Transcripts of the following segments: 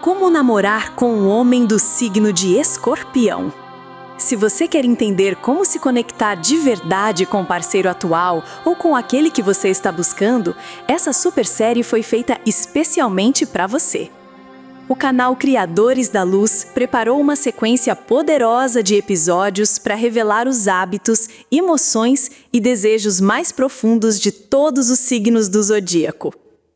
Como namorar com um homem do signo de Escorpião? Se você quer entender como se conectar de verdade com o parceiro atual ou com aquele que você está buscando, essa super série foi feita especialmente para você. O canal Criadores da Luz preparou uma sequência poderosa de episódios para revelar os hábitos, emoções e desejos mais profundos de todos os signos do zodíaco.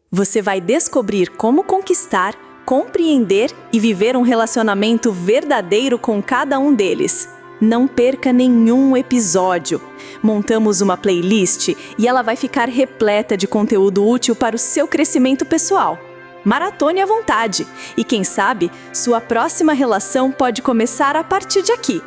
Você vai descobrir como conquistar, compreender e viver um relacionamento verdadeiro com cada um deles. Não perca nenhum episódio. Montamos uma playlist e ela vai ficar repleta de conteúdo útil para o seu crescimento pessoal. Maratone à vontade e, quem sabe, sua próxima relação pode começar a partir de aqui.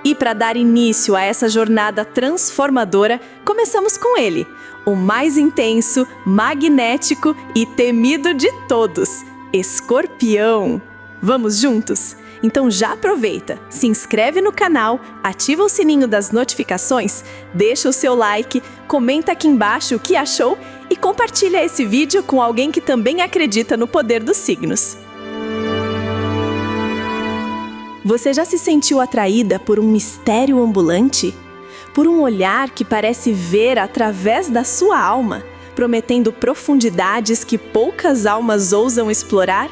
E para dar início a essa jornada transformadora, começamos com ele, o mais intenso, magnético e temido de todos, Escorpião. Vamos juntos? Então já aproveita, se inscreve no canal, ativa o sininho das notificações, deixa o seu like, comenta aqui embaixo o que achou e compartilha esse vídeo com alguém que também acredita no poder dos signos. Você já se sentiu atraída por um mistério ambulante? Por um olhar que parece ver através da sua alma, prometendo profundidades que poucas almas ousam explorar?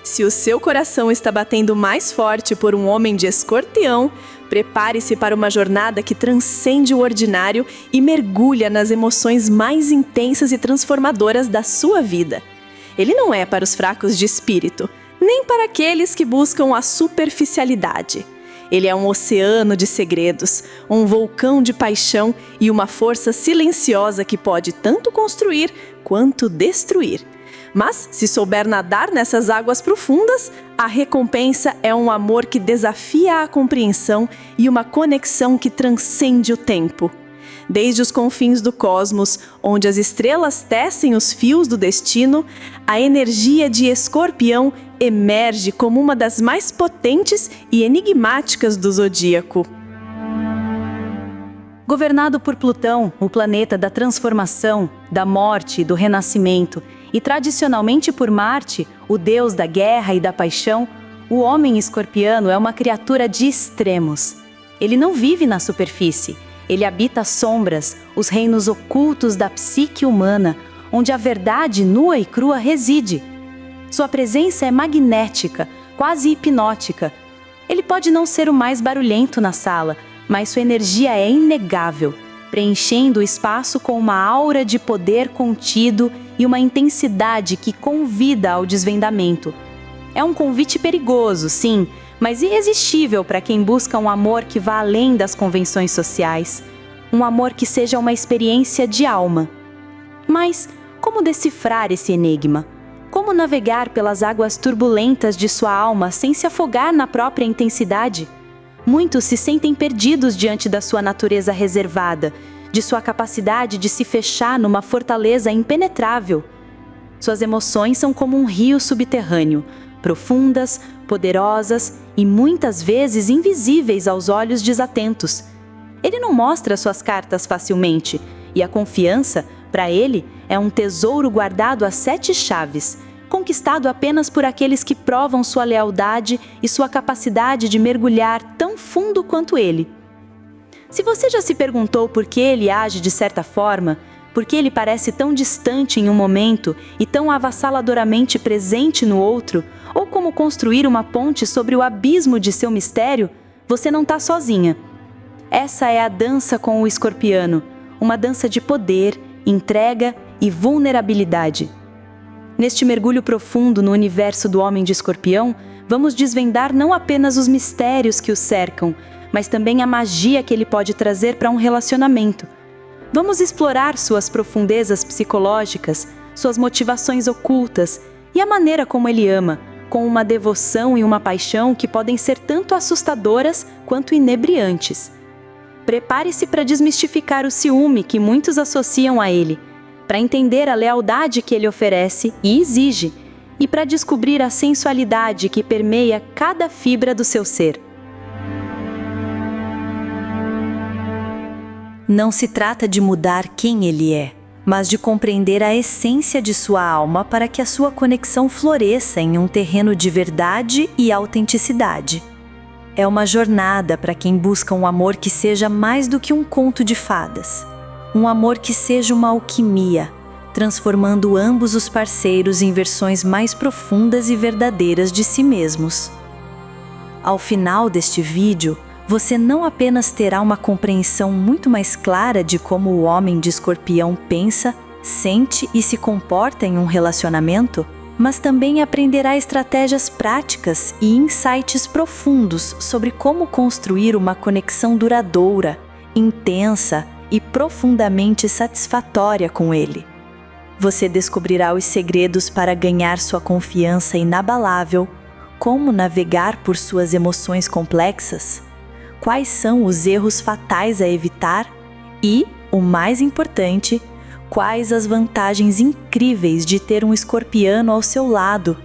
Se o seu coração está batendo mais forte por um homem de Escorpião, prepare-se para uma jornada que transcende o ordinário e mergulha nas emoções mais intensas e transformadoras da sua vida. Ele não é para os fracos de espírito, nem para aqueles que buscam a superficialidade. Ele é um oceano de segredos, um vulcão de paixão e uma força silenciosa que pode tanto construir quanto destruir. Mas, se souber nadar nessas águas profundas, a recompensa é um amor que desafia a compreensão e uma conexão que transcende o tempo. Desde os confins do cosmos, onde as estrelas tecem os fios do destino, a energia de Escorpião emerge como uma das mais potentes e enigmáticas do zodíaco. Governado por Plutão, o planeta da transformação, da morte e do renascimento, e tradicionalmente por Marte, o deus da guerra e da paixão, o homem escorpiano é uma criatura de extremos. Ele não vive na superfície, ele habita as sombras, os reinos ocultos da psique humana, onde a verdade nua e crua reside. Sua presença é magnética, quase hipnótica. Ele pode não ser o mais barulhento na sala, mas sua energia é inegável, preenchendo o espaço com uma aura de poder contido e uma intensidade que convida ao desvendamento. É um convite perigoso, sim, mas irresistível para quem busca um amor que vá além das convenções sociais. Um amor que seja uma experiência de alma. Mas como decifrar esse enigma? Como navegar pelas águas turbulentas de sua alma sem se afogar na própria intensidade? Muitos se sentem perdidos diante da sua natureza reservada, de sua capacidade de se fechar numa fortaleza impenetrável. Suas emoções são como um rio subterrâneo, profundas, poderosas e muitas vezes invisíveis aos olhos desatentos. Ele não mostra suas cartas facilmente, e a confiança, para ele, é um tesouro guardado a 7 chaves, conquistado apenas por aqueles que provam sua lealdade e sua capacidade de mergulhar tão fundo quanto ele. Se você já se perguntou por que ele age de certa forma, por que ele parece tão distante em um momento e tão avassaladoramente presente no outro, ou como construir uma ponte sobre o abismo de seu mistério, você não está sozinha. Essa é a dança com o escorpiano, uma dança de poder, entrega e vulnerabilidade. Neste mergulho profundo no universo do homem de Escorpião, vamos desvendar não apenas os mistérios que o cercam, mas também a magia que ele pode trazer para um relacionamento. Vamos explorar suas profundezas psicológicas, suas motivações ocultas e a maneira como ele ama, com uma devoção e uma paixão que podem ser tanto assustadoras quanto inebriantes. Prepare-se para desmistificar o ciúme que muitos associam a ele, para entender a lealdade que ele oferece e exige, e para descobrir a sensualidade que permeia cada fibra do seu ser. Não se trata de mudar quem ele é, mas de compreender a essência de sua alma para que a sua conexão floresça em um terreno de verdade e autenticidade. É uma jornada para quem busca um amor que seja mais do que um conto de fadas. Um amor que seja uma alquimia, transformando ambos os parceiros em versões mais profundas e verdadeiras de si mesmos. Ao final deste vídeo, você não apenas terá uma compreensão muito mais clara de como o homem de Escorpião pensa, sente e se comporta em um relacionamento, mas também aprenderá estratégias práticas e insights profundos sobre como construir uma conexão duradoura, intensa e profundamente satisfatória com ele. Você descobrirá os segredos para ganhar sua confiança inabalável, como navegar por suas emoções complexas, quais são os erros fatais a evitar e, o mais importante, quais as vantagens incríveis de ter um escorpiano ao seu lado,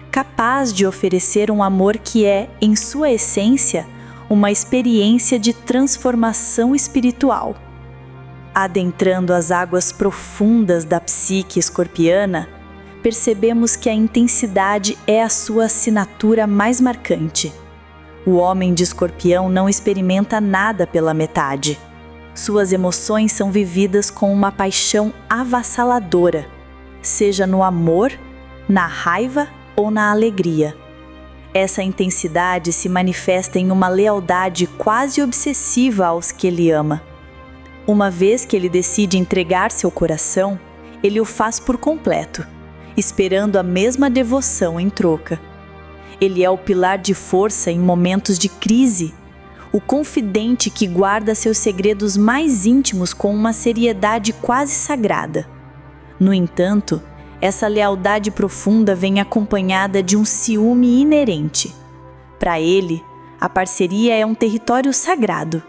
capaz de oferecer um amor que é, em sua essência, uma experiência de transformação espiritual. Adentrando as águas profundas da psique escorpiana, percebemos que a intensidade é a sua assinatura mais marcante. O homem de Escorpião não experimenta nada pela metade. Suas emoções são vividas com uma paixão avassaladora, seja no amor, na raiva ou na alegria. Essa intensidade se manifesta em uma lealdade quase obsessiva aos que ele ama. Uma vez que ele decide entregar seu coração, ele o faz por completo, esperando a mesma devoção em troca. Ele é o pilar de força em momentos de crise, o confidente que guarda seus segredos mais íntimos com uma seriedade quase sagrada. No entanto, essa lealdade profunda vem acompanhada de um ciúme inerente. Para ele, a parceria é um território sagrado,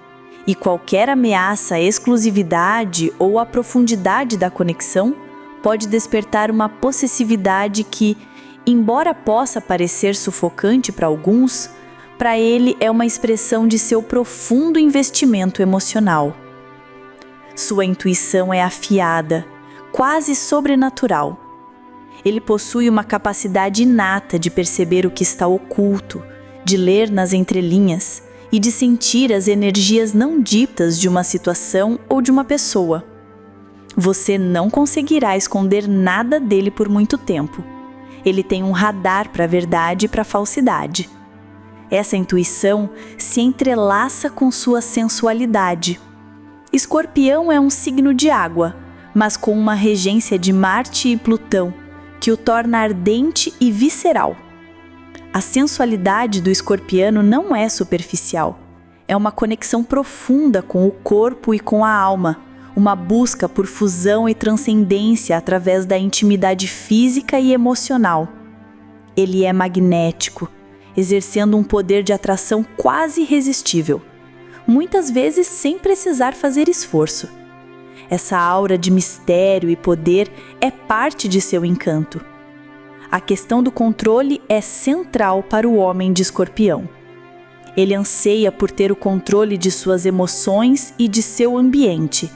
e qualquer ameaça à exclusividade ou à profundidade da conexão pode despertar uma possessividade que, embora possa parecer sufocante para alguns, para ele é uma expressão de seu profundo investimento emocional. Sua intuição é afiada, quase sobrenatural. Ele possui uma capacidade inata de perceber o que está oculto, de ler nas entrelinhas e de sentir as energias não ditas de uma situação ou de uma pessoa. Você não conseguirá esconder nada dele por muito tempo. Ele tem um radar para a verdade e para a falsidade. Essa intuição se entrelaça com sua sensualidade. Escorpião é um signo de água, mas com uma regência de Marte e Plutão, que o torna ardente e visceral. A sensualidade do escorpiano não é superficial. É uma conexão profunda com o corpo e com a alma, uma busca por fusão e transcendência através da intimidade física e emocional. Ele é magnético, exercendo um poder de atração quase irresistível, muitas vezes sem precisar fazer esforço. Essa aura de mistério e poder é parte de seu encanto. A questão do controle é central para o homem de Escorpião. Ele anseia por ter o controle de suas emoções e de seu ambiente,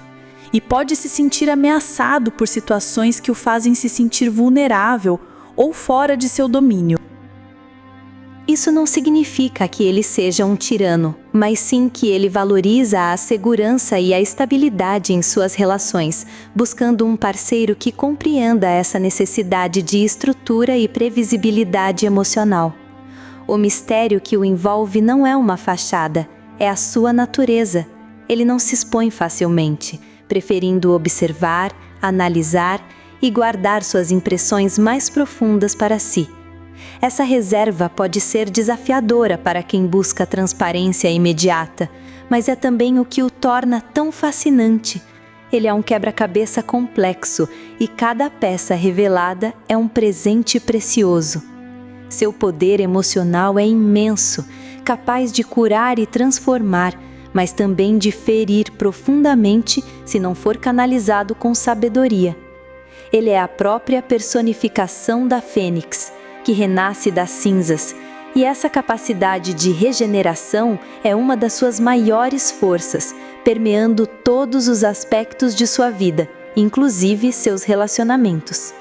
e pode se sentir ameaçado por situações que o fazem se sentir vulnerável ou fora de seu domínio. Isso não significa que ele seja um tirano, mas sim que ele valoriza a segurança e a estabilidade em suas relações, buscando um parceiro que compreenda essa necessidade de estrutura e previsibilidade emocional. O mistério que o envolve não é uma fachada, é a sua natureza. Ele não se expõe facilmente, preferindo observar, analisar e guardar suas impressões mais profundas para si. Essa reserva pode ser desafiadora para quem busca transparência imediata, mas é também o que o torna tão fascinante. Ele é um quebra-cabeça complexo e cada peça revelada é um presente precioso. Seu poder emocional é imenso, capaz de curar e transformar, mas também de ferir profundamente se não for canalizado com sabedoria. Ele é a própria personificação da fênix, que renasce das cinzas, e essa capacidade de regeneração é uma das suas maiores forças, permeando todos os aspectos de sua vida, inclusive seus relacionamentos.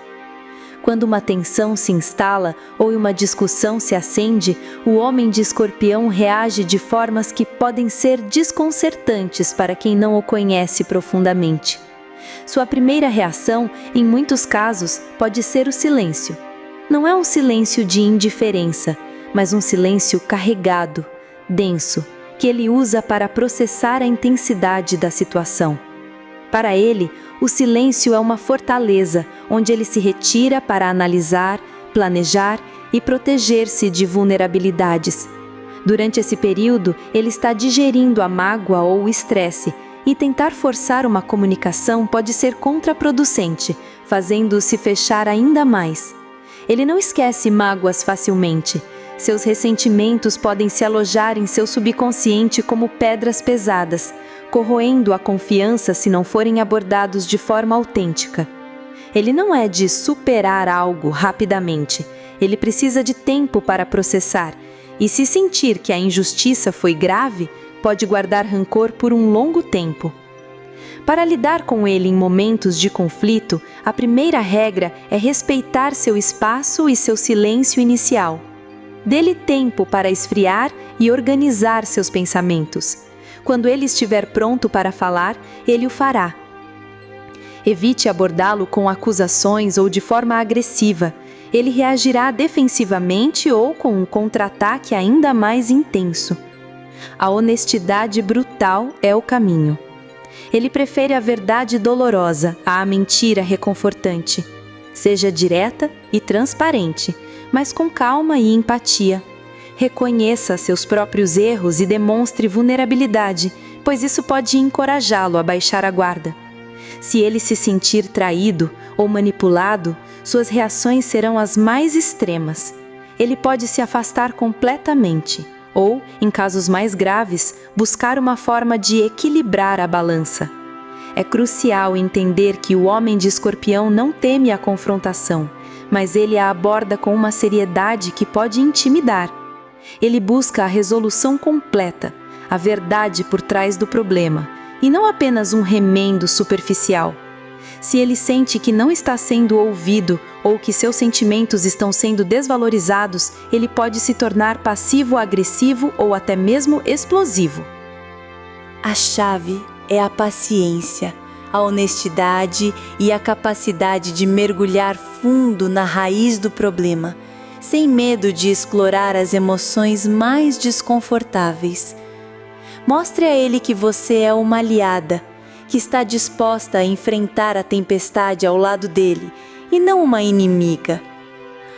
Quando uma tensão se instala ou uma discussão se acende, o homem de Escorpião reage de formas que podem ser desconcertantes para quem não o conhece profundamente. Sua primeira reação, em muitos casos, pode ser o silêncio. Não é um silêncio de indiferença, mas um silêncio carregado, denso, que ele usa para processar a intensidade da situação. Para ele, o silêncio é uma fortaleza, onde ele se retira para analisar, planejar e proteger-se de vulnerabilidades. Durante esse período, ele está digerindo a mágoa ou o estresse, e tentar forçar uma comunicação pode ser contraproducente, fazendo-o se fechar ainda mais. Ele não esquece mágoas facilmente. Seus ressentimentos podem se alojar em seu subconsciente como pedras pesadas, corroendo a confiança se não forem abordados de forma autêntica. Ele não é de superar algo rapidamente. Ele precisa de tempo para processar, e se sentir que a injustiça foi grave, pode guardar rancor por um longo tempo. Para lidar com ele em momentos de conflito, a primeira regra é respeitar seu espaço e seu silêncio inicial. Dê-lhe tempo para esfriar e organizar seus pensamentos. Quando ele estiver pronto para falar, ele o fará. Evite abordá-lo com acusações ou de forma agressiva. Ele reagirá defensivamente ou com um contra-ataque ainda mais intenso. A honestidade brutal é o caminho. Ele prefere a verdade dolorosa à mentira reconfortante. Seja direta e transparente, mas com calma e empatia. Reconheça seus próprios erros e demonstre vulnerabilidade, pois isso pode encorajá-lo a baixar a guarda. Se ele se sentir traído ou manipulado, suas reações serão as mais extremas. Ele pode se afastar completamente ou, em casos mais graves, buscar uma forma de equilibrar a balança. É crucial entender que o homem de Escorpião não teme a confrontação, mas ele a aborda com uma seriedade que pode intimidar. Ele busca a resolução completa, a verdade por trás do problema, e não apenas um remendo superficial. Se ele sente que não está sendo ouvido ou que seus sentimentos estão sendo desvalorizados, ele pode se tornar passivo-agressivo ou até mesmo explosivo. A chave é a paciência, a honestidade e a capacidade de mergulhar fundo na raiz do problema, sem medo de explorar as emoções mais desconfortáveis. Mostre a ele que você é uma aliada, que está disposta a enfrentar a tempestade ao lado dele, e não uma inimiga.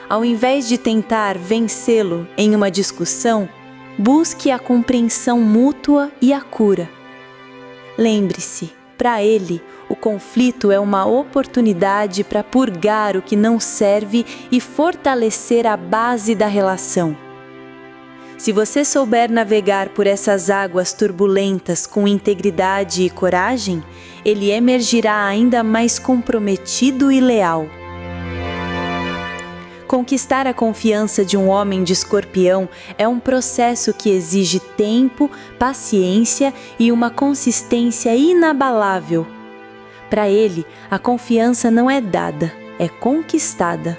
Ao invés de tentar vencê-lo em uma discussão, busque a compreensão mútua e a cura. Lembre-se, para ele, o conflito é uma oportunidade para purgar o que não serve e fortalecer a base da relação. Se você souber navegar por essas águas turbulentas com integridade e coragem, ele emergirá ainda mais comprometido e leal. Conquistar a confiança de um homem de Escorpião é um processo que exige tempo, paciência e uma consistência inabalável. Para ele, a confiança não é dada, é conquistada.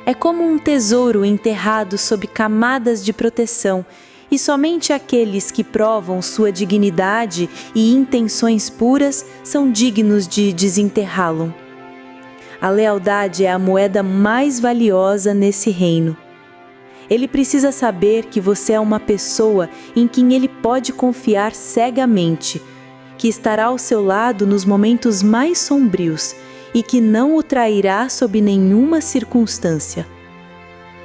É como um tesouro enterrado sob camadas de proteção, e somente aqueles que provam sua dignidade e intenções puras são dignos de desenterrá-lo. A lealdade é a moeda mais valiosa nesse reino. Ele precisa saber que você é uma pessoa em quem ele pode confiar cegamente, que estará ao seu lado nos momentos mais sombrios e que não o trairá sob nenhuma circunstância.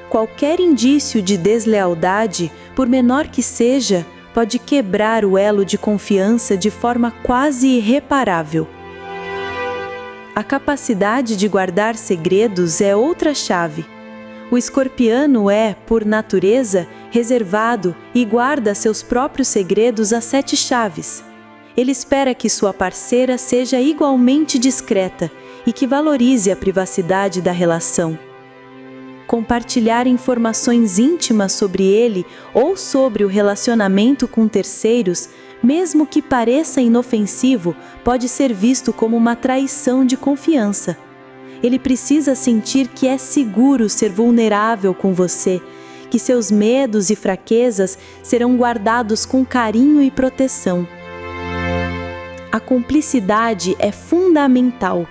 Qualquer indício de deslealdade, por menor que seja, pode quebrar o elo de confiança de forma quase irreparável. A capacidade de guardar segredos é outra chave. O escorpiano é, por natureza, reservado e guarda seus próprios segredos a 7 chaves. Ele espera que sua parceira seja igualmente discreta e que valorize a privacidade da relação. Compartilhar informações íntimas sobre ele ou sobre o relacionamento com terceiros, mesmo que pareça inofensivo, pode ser visto como uma traição de confiança. Ele precisa sentir que é seguro ser vulnerável com você, que seus medos e fraquezas serão guardados com carinho e proteção. A cumplicidade é fundamental.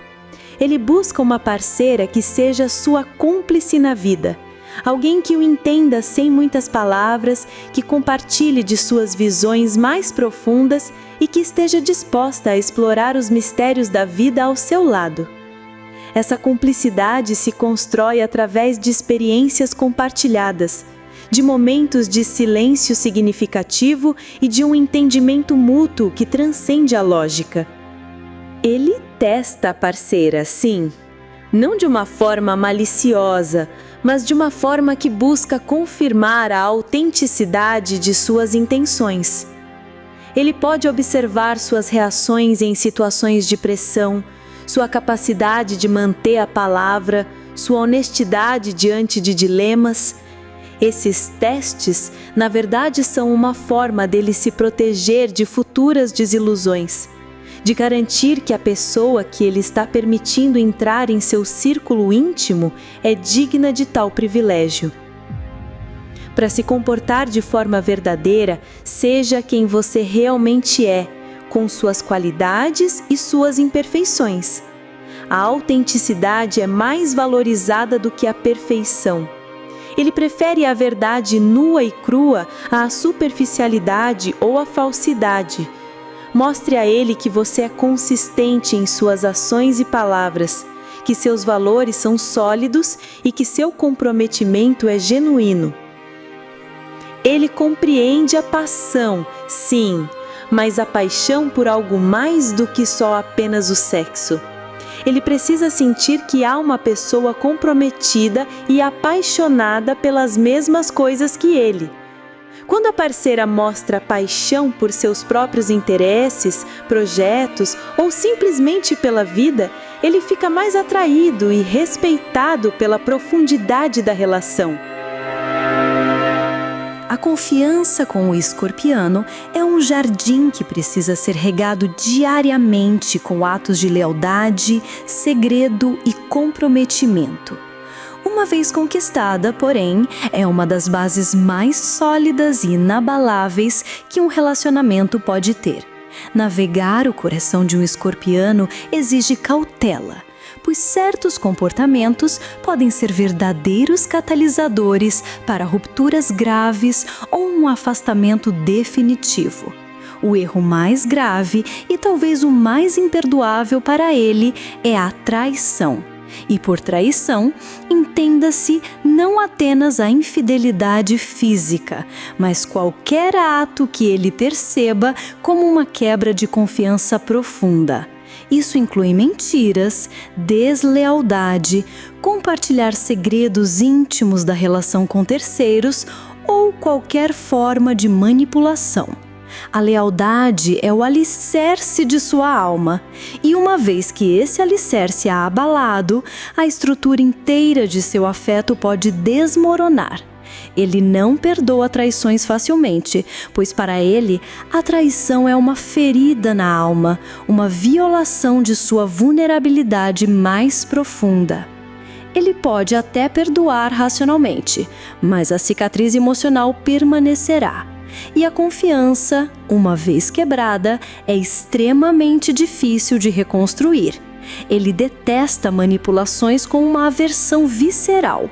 Ele busca uma parceira que seja sua cúmplice na vida. Alguém que o entenda sem muitas palavras, que compartilhe de suas visões mais profundas e que esteja disposta a explorar os mistérios da vida ao seu lado. Essa cumplicidade se constrói através de experiências compartilhadas, de momentos de silêncio significativo e de um entendimento mútuo que transcende a lógica. Ele testa a parceira, sim, não de uma forma maliciosa, mas de uma forma que busca confirmar a autenticidade de suas intenções. Ele pode observar suas reações em situações de pressão, sua capacidade de manter a palavra, sua honestidade diante de dilemas. Esses testes, na verdade, são uma forma dele se proteger de futuras desilusões, de garantir que a pessoa que ele está permitindo entrar em seu círculo íntimo é digna de tal privilégio. Para se comportar de forma verdadeira, seja quem você realmente é, com suas qualidades e suas imperfeições. A autenticidade é mais valorizada do que a perfeição. Ele prefere a verdade nua e crua à superficialidade ou à falsidade. Mostre a ele que você é consistente em suas ações e palavras, que seus valores são sólidos e que seu comprometimento é genuíno. Ele compreende a paixão, sim, mas a paixão por algo mais do que só apenas o sexo. Ele precisa sentir que há uma pessoa comprometida e apaixonada pelas mesmas coisas que ele. Quando a parceira mostra paixão por seus próprios interesses, projetos ou simplesmente pela vida, ele fica mais atraído e respeitado pela profundidade da relação. A confiança com o escorpiano é um jardim que precisa ser regado diariamente com atos de lealdade, segredo e comprometimento. Uma vez conquistada, porém, é uma das bases mais sólidas e inabaláveis que um relacionamento pode ter. Navegar o coração de um escorpiano exige cautela, pois certos comportamentos podem ser verdadeiros catalisadores para rupturas graves ou um afastamento definitivo. O erro mais grave e talvez o mais imperdoável para ele é a traição. E por traição, entenda-se não apenas a infidelidade física, mas qualquer ato que ele perceba como uma quebra de confiança profunda. Isso inclui mentiras, deslealdade, compartilhar segredos íntimos da relação com terceiros ou qualquer forma de manipulação. A lealdade é o alicerce de sua alma, e uma vez que esse alicerce é abalado, a estrutura inteira de seu afeto pode desmoronar. Ele não perdoa traições facilmente, pois para ele, a traição é uma ferida na alma, uma violação de sua vulnerabilidade mais profunda. Ele pode até perdoar racionalmente, mas a cicatriz emocional permanecerá. E a confiança, uma vez quebrada, é extremamente difícil de reconstruir. Ele detesta manipulações com uma aversão visceral.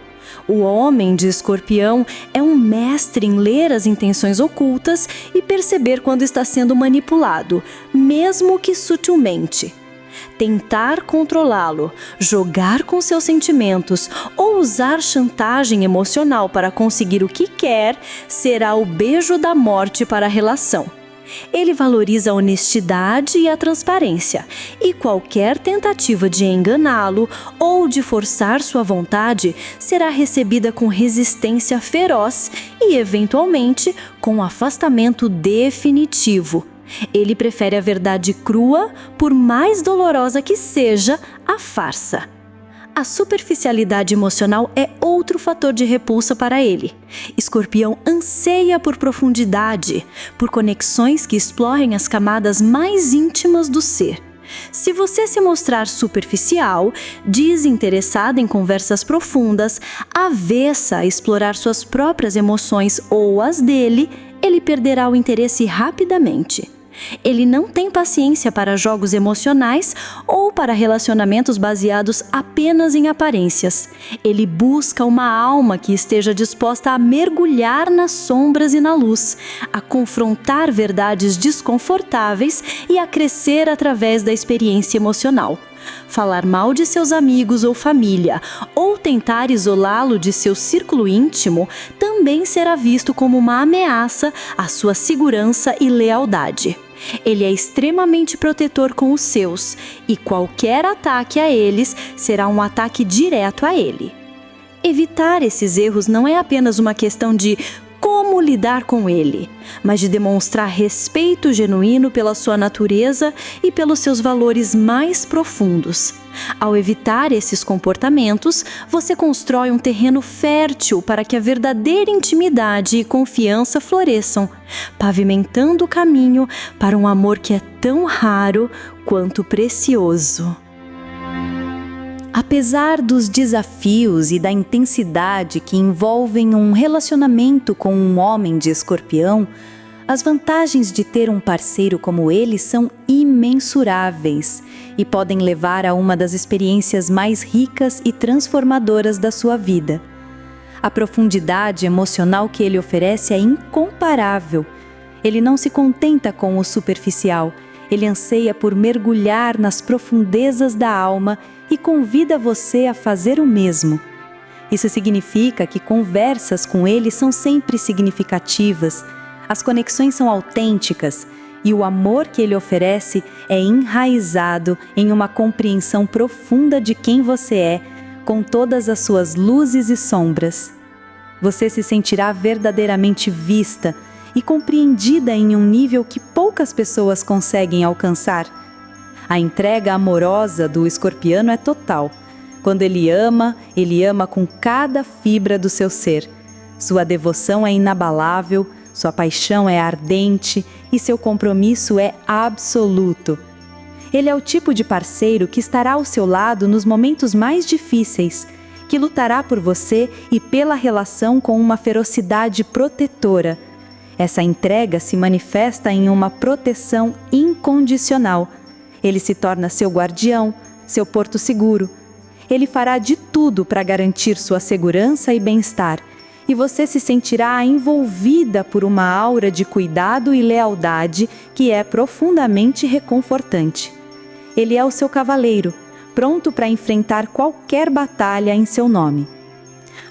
O homem de Escorpião é um mestre em ler as intenções ocultas e perceber quando está sendo manipulado, mesmo que sutilmente. Tentar controlá-lo, jogar com seus sentimentos ou usar chantagem emocional para conseguir o que quer será o beijo da morte para a relação. Ele valoriza a honestidade e a transparência, e qualquer tentativa de enganá-lo ou de forçar sua vontade será recebida com resistência feroz e, eventualmente, com afastamento definitivo. Ele prefere a verdade crua, por mais dolorosa que seja, a farsa. A superficialidade emocional é outro fator de repulsa para ele. Escorpião anseia por profundidade, por conexões que explorem as camadas mais íntimas do ser. Se você se mostrar superficial, desinteressada em conversas profundas, avessa a explorar suas próprias emoções ou as dele, ele perderá o interesse rapidamente. Ele não tem paciência para jogos emocionais ou para relacionamentos baseados apenas em aparências. Ele busca uma alma que esteja disposta a mergulhar nas sombras e na luz, a confrontar verdades desconfortáveis e a crescer através da experiência emocional. Falar mal de seus amigos ou família, ou tentar isolá-lo de seu círculo íntimo, também será visto como uma ameaça à sua segurança e lealdade. Ele é extremamente protetor com os seus, e qualquer ataque a eles será um ataque direto a ele. Evitar esses erros não é apenas uma questão de como lidar com ele, mas de demonstrar respeito genuíno pela sua natureza e pelos seus valores mais profundos. Ao evitar esses comportamentos, você constrói um terreno fértil para que a verdadeira intimidade e confiança floresçam, pavimentando o caminho para um amor que é tão raro quanto precioso. Apesar dos desafios e da intensidade que envolvem um relacionamento com um homem de Escorpião, as vantagens de ter um parceiro como ele são imensuráveis e podem levar a uma das experiências mais ricas e transformadoras da sua vida. A profundidade emocional que ele oferece é incomparável. Ele não se contenta com o superficial, ele anseia por mergulhar nas profundezas da alma e convida você a fazer o mesmo. Isso significa que conversas com ele são sempre significativas, as conexões são autênticas e o amor que ele oferece é enraizado em uma compreensão profunda de quem você é, com todas as suas luzes e sombras. Você se sentirá verdadeiramente vista e compreendida em um nível que poucas pessoas conseguem alcançar. A entrega amorosa do escorpiano é total. Quando ele ama com cada fibra do seu ser. Sua devoção é inabalável, sua paixão é ardente e seu compromisso é absoluto. Ele é o tipo de parceiro que estará ao seu lado nos momentos mais difíceis, que lutará por você e pela relação com uma ferocidade protetora. Essa entrega se manifesta em uma proteção incondicional. Ele se torna seu guardião, seu porto seguro. Ele fará de tudo para garantir sua segurança e bem-estar, e você se sentirá envolvida por uma aura de cuidado e lealdade que é profundamente reconfortante. Ele é o seu cavaleiro, pronto para enfrentar qualquer batalha em seu nome.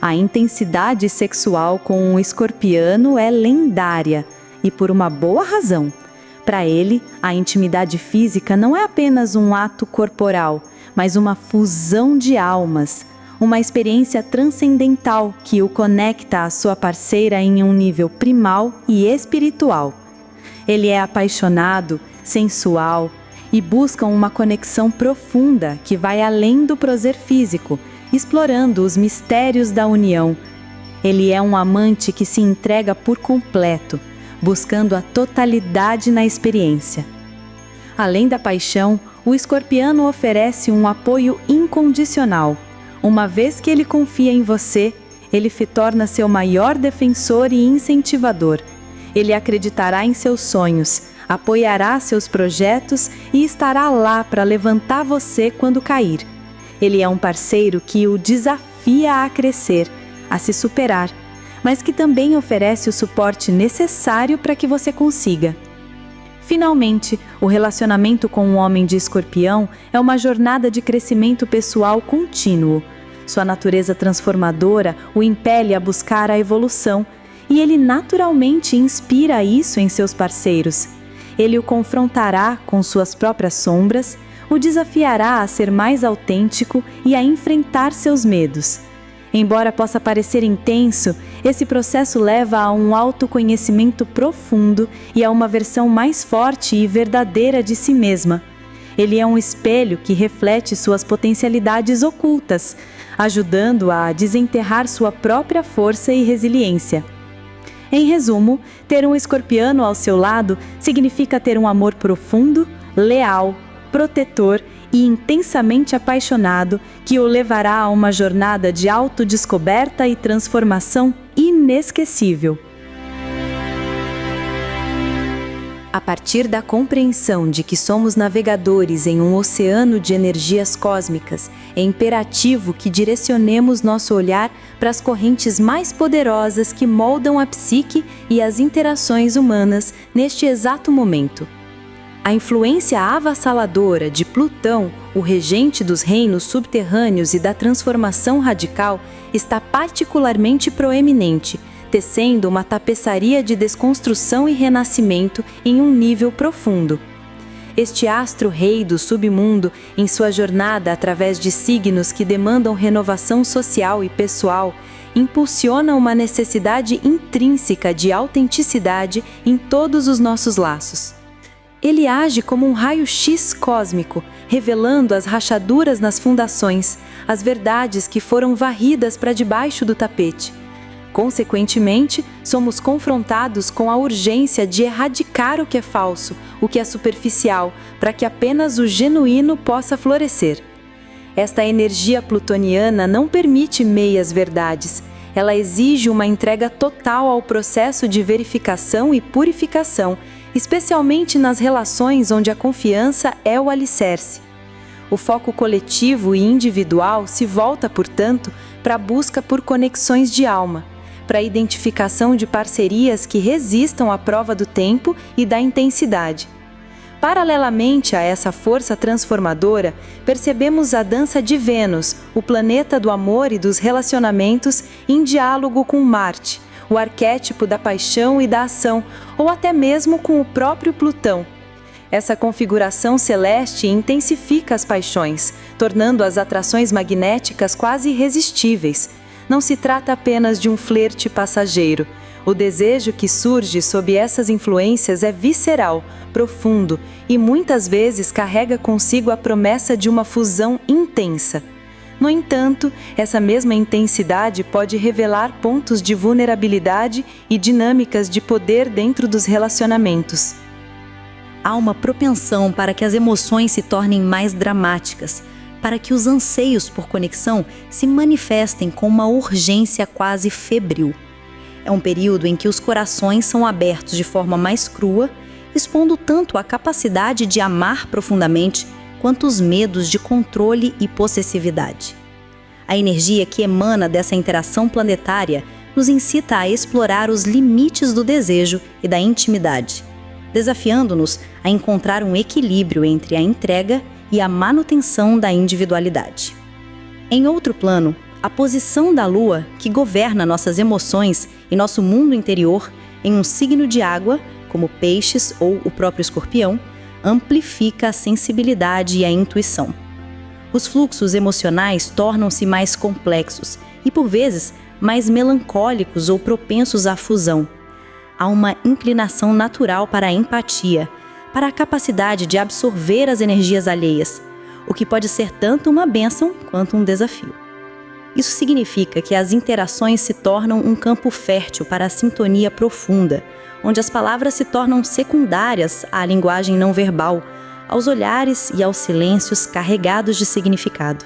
A intensidade sexual com o escorpiano é lendária, e por uma boa razão. Para ele, a intimidade física não é apenas um ato corporal, mas uma fusão de almas, uma experiência transcendental que o conecta à sua parceira em um nível primal e espiritual. Ele é apaixonado, sensual e busca uma conexão profunda que vai além do prazer físico, explorando os mistérios da união. Ele é um amante que se entrega por completo, buscando a totalidade na experiência. Além da paixão, o escorpiano oferece um apoio incondicional. Uma vez que ele confia em você, ele se torna seu maior defensor e incentivador. Ele acreditará em seus sonhos, apoiará seus projetos e estará lá para levantar você quando cair. Ele é um parceiro que o desafia a crescer, a se superar, mas que também oferece o suporte necessário para que você consiga. Finalmente, o relacionamento com um homem de Escorpião é uma jornada de crescimento pessoal contínuo. Sua natureza transformadora o impele a buscar a evolução, e ele naturalmente inspira isso em seus parceiros. Ele o confrontará com suas próprias sombras, o desafiará a ser mais autêntico e a enfrentar seus medos. Embora possa parecer intenso, esse processo leva a um autoconhecimento profundo e a uma versão mais forte e verdadeira de si mesma. Ele é um espelho que reflete suas potencialidades ocultas, ajudando a desenterrar sua própria força e resiliência. Em resumo, ter um escorpiano ao seu lado significa ter um amor profundo, leal, protetor e intensamente apaixonado que o levará a uma jornada de autodescoberta e transformação inesquecível. A partir da compreensão de que somos navegadores em um oceano de energias cósmicas, é imperativo que direcionemos nosso olhar para as correntes mais poderosas que moldam a psique e as interações humanas neste exato momento. A influência avassaladora de Plutão, o regente dos reinos subterrâneos e da transformação radical, está particularmente proeminente, tecendo uma tapeçaria de desconstrução e renascimento em um nível profundo. Este astro-rei do submundo, em sua jornada através de signos que demandam renovação social e pessoal, impulsiona uma necessidade intrínseca de autenticidade em todos os nossos laços. Ele age como um raio-x cósmico, revelando as rachaduras nas fundações, as verdades que foram varridas para debaixo do tapete. Consequentemente, somos confrontados com a urgência de erradicar o que é falso, o que é superficial, para que apenas o genuíno possa florescer. Esta energia plutoniana não permite meias verdades. Ela exige uma entrega total ao processo de verificação e purificação, especialmente nas relações onde a confiança é o alicerce. O foco coletivo e individual se volta, portanto, para a busca por conexões de alma, para a identificação de parcerias que resistam à prova do tempo e da intensidade. Paralelamente a essa força transformadora, percebemos a dança de Vênus, o planeta do amor e dos relacionamentos, em diálogo com Marte, o arquétipo da paixão e da ação, ou até mesmo com o próprio Plutão. Essa configuração celeste intensifica as paixões, tornando as atrações magnéticas quase irresistíveis. Não se trata apenas de um flerte passageiro. O desejo que surge sob essas influências é visceral, profundo e muitas vezes carrega consigo a promessa de uma fusão intensa. No entanto, essa mesma intensidade pode revelar pontos de vulnerabilidade e dinâmicas de poder dentro dos relacionamentos. Há uma propensão para que as emoções se tornem mais dramáticas, para que os anseios por conexão se manifestem com uma urgência quase febril. É um período em que os corações são abertos de forma mais crua, expondo tanto a capacidade de amar profundamente quanto os medos de controle e possessividade. A energia que emana dessa interação planetária nos incita a explorar os limites do desejo e da intimidade, desafiando-nos a encontrar um equilíbrio entre a entrega e a manutenção da individualidade. Em outro plano, a posição da Lua, que governa nossas emoções e nosso mundo interior, em um signo de água, como Peixes ou o próprio Escorpião, amplifica a sensibilidade e a intuição. Os fluxos emocionais tornam-se mais complexos e, por vezes, mais melancólicos ou propensos à fusão. Há uma inclinação natural para a empatia, para a capacidade de absorver as energias alheias, o que pode ser tanto uma bênção quanto um desafio. Isso significa que as interações se tornam um campo fértil para a sintonia profunda, onde as palavras se tornam secundárias à linguagem não verbal, aos olhares e aos silêncios carregados de significado.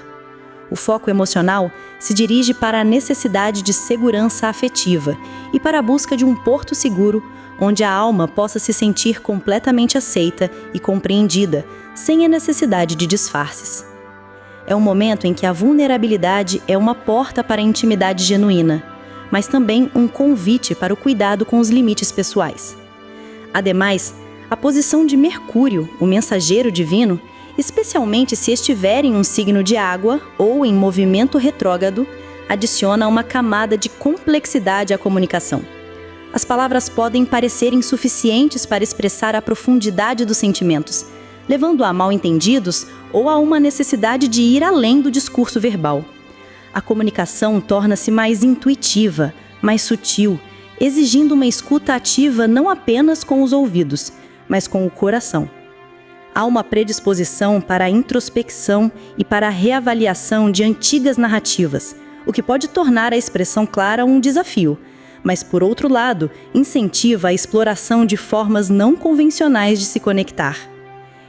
O foco emocional se dirige para a necessidade de segurança afetiva e para a busca de um porto seguro onde a alma possa se sentir completamente aceita e compreendida, sem a necessidade de disfarces. É um momento em que a vulnerabilidade é uma porta para a intimidade genuína, mas também um convite para o cuidado com os limites pessoais. Ademais, a posição de Mercúrio, o mensageiro divino, especialmente se estiver em um signo de água ou em movimento retrógrado, adiciona uma camada de complexidade à comunicação. As palavras podem parecer insuficientes para expressar a profundidade dos sentimentos, levando a mal-entendidos ou a uma necessidade de ir além do discurso verbal. A comunicação torna-se mais intuitiva, mais sutil, exigindo uma escuta ativa não apenas com os ouvidos, mas com o coração. Há uma predisposição para a introspecção e para a reavaliação de antigas narrativas, o que pode tornar a expressão clara um desafio, mas, por outro lado, incentiva a exploração de formas não convencionais de se conectar.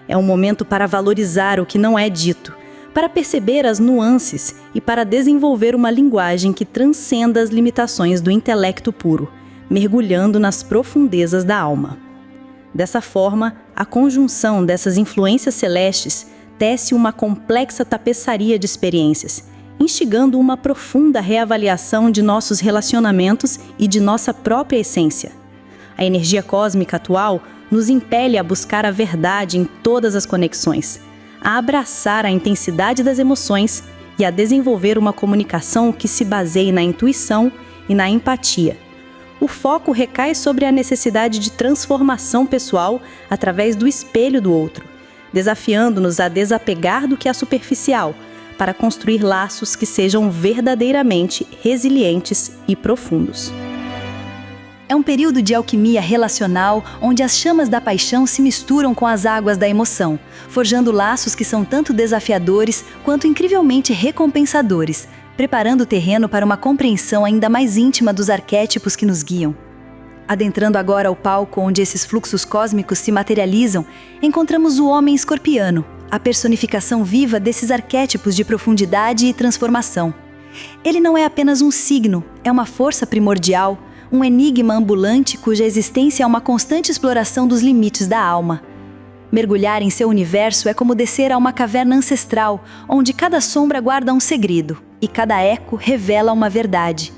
É um momento para valorizar o que não é dito, para perceber as nuances e para desenvolver uma linguagem que transcenda as limitações do intelecto puro, mergulhando nas profundezas da alma. Dessa forma, a conjunção dessas influências celestes tece uma complexa tapeçaria de experiências, instigando uma profunda reavaliação de nossos relacionamentos e de nossa própria essência. A energia cósmica atual nos impele a buscar a verdade em todas as conexões, a abraçar a intensidade das emoções e a desenvolver uma comunicação que se baseie na intuição e na empatia. O foco recai sobre a necessidade de transformação pessoal através do espelho do outro, desafiando-nos a desapegar do que é superficial, para construir laços que sejam verdadeiramente resilientes e profundos. É um período de alquimia relacional onde as chamas da paixão se misturam com as águas da emoção, forjando laços que são tanto desafiadores quanto incrivelmente recompensadores, preparando o terreno para uma compreensão ainda mais íntima dos arquétipos que nos guiam. Adentrando agora o palco onde esses fluxos cósmicos se materializam, encontramos o homem escorpiano, a personificação viva desses arquétipos de profundidade e transformação. Ele não é apenas um signo, é uma força primordial, um enigma ambulante cuja existência é uma constante exploração dos limites da alma. Mergulhar em seu universo é como descer a uma caverna ancestral, onde cada sombra guarda um segredo e cada eco revela uma verdade.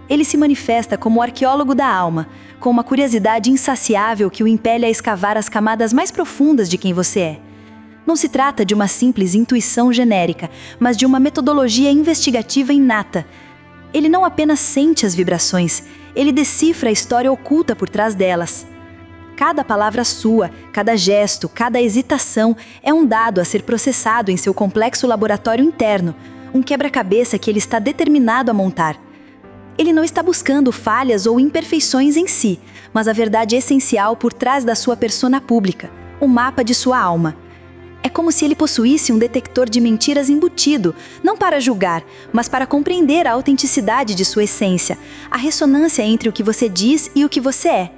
Ele se manifesta como o arqueólogo da alma, com uma curiosidade insaciável que o impele a escavar as camadas mais profundas de quem você é. Não se trata de uma simples intuição genérica, mas de uma metodologia investigativa inata. Ele não apenas sente as vibrações, ele decifra a história oculta por trás delas. Cada palavra sua, cada gesto, cada hesitação é um dado a ser processado em seu complexo laboratório interno, um quebra-cabeça que ele está determinado a montar. Ele não está buscando falhas ou imperfeições em si, mas a verdade essencial por trás da sua persona pública, o mapa de sua alma. É como se ele possuísse um detector de mentiras embutido, não para julgar, mas para compreender a autenticidade de sua essência, a ressonância entre o que você diz e o que você é.